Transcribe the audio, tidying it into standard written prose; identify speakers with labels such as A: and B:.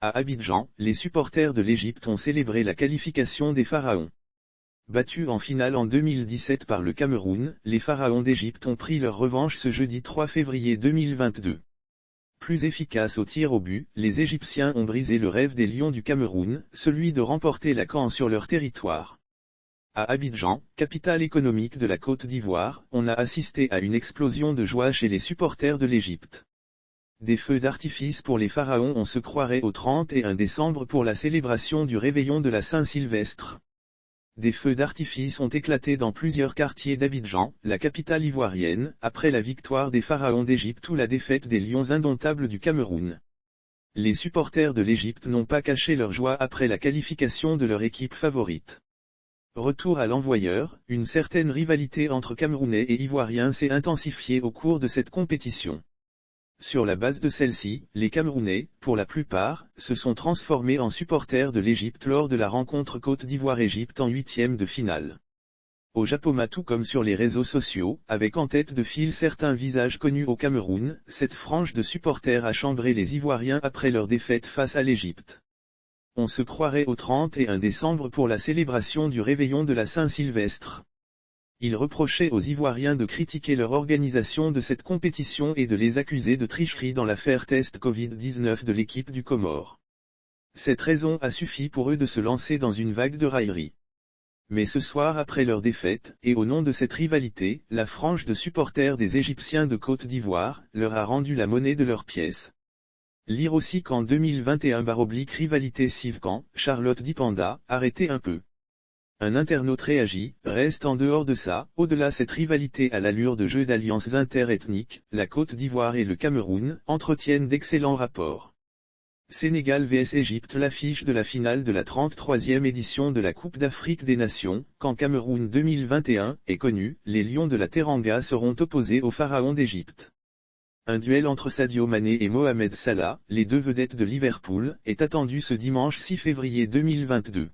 A: À Abidjan, les supporters de l'Égypte ont célébré la qualification des Pharaons. Battus en finale en 2017 par le Cameroun, les Pharaons d'Égypte ont pris leur revanche ce jeudi 3 février 2022. Plus efficaces au tir au but, les Égyptiens ont brisé le rêve des Lions du Cameroun, celui de remporter la CAN sur leur territoire. À Abidjan, capitale économique de la Côte d'Ivoire, on a assisté à une explosion de joie chez les supporters de l'Égypte. Des feux d'artifice pour les Pharaons, on se croirait au 31 décembre pour la célébration du réveillon de la Saint-Sylvestre. Des feux d'artifice ont éclaté dans plusieurs quartiers d'Abidjan, la capitale ivoirienne, après la victoire des Pharaons d'Égypte ou la défaite des Lions indomptables du Cameroun. Les supporters de l'Égypte n'ont pas caché leur joie après la qualification de leur équipe favorite. Retour à l'envoyeur, une certaine rivalité entre Camerounais et Ivoiriens s'est intensifiée au cours de cette compétition. Sur la base de celle-ci, les Camerounais, pour la plupart, se sont transformés en supporters de l'Égypte lors de la rencontre Côte d'Ivoire-Égypte en huitième de finale. Au Japoma tout comme sur les réseaux sociaux, avec en tête de file certains visages connus au Cameroun, cette frange de supporters a chambré les Ivoiriens après leur défaite face à l'Égypte. On se croirait au 31 décembre pour la célébration du réveillon de la Saint-Sylvestre. Ils reprochaient aux Ivoiriens de critiquer leur organisation de cette compétition et de les accuser de tricherie dans l'affaire test Covid-19 de l'équipe du Comore. Cette raison a suffi pour eux de se lancer dans une vague de raillerie. Mais ce soir après leur défaite, et au nom de cette rivalité, la frange de supporters des Égyptiens de Côte d'Ivoire, leur a rendu la monnaie de leurs pièces. Lire aussi qu'en 2021/rivalité Sivkan, Charlotte Dipanda, arrêtez un peu. Un internaute réagit, reste en dehors de ça, au-delà cette rivalité à l'allure de jeu d'alliances interethniques, la Côte d'Ivoire et le Cameroun entretiennent d'excellents rapports. Sénégal vs Égypte, l'affiche de la finale de la 33e édition de la Coupe d'Afrique des Nations, quand Cameroun 2021 est connu, les Lions de la Teranga seront opposés aux Pharaons d'Égypte. Un duel entre Sadio Mané et Mohamed Salah, les deux vedettes de Liverpool, est attendu ce dimanche 6 février 2022.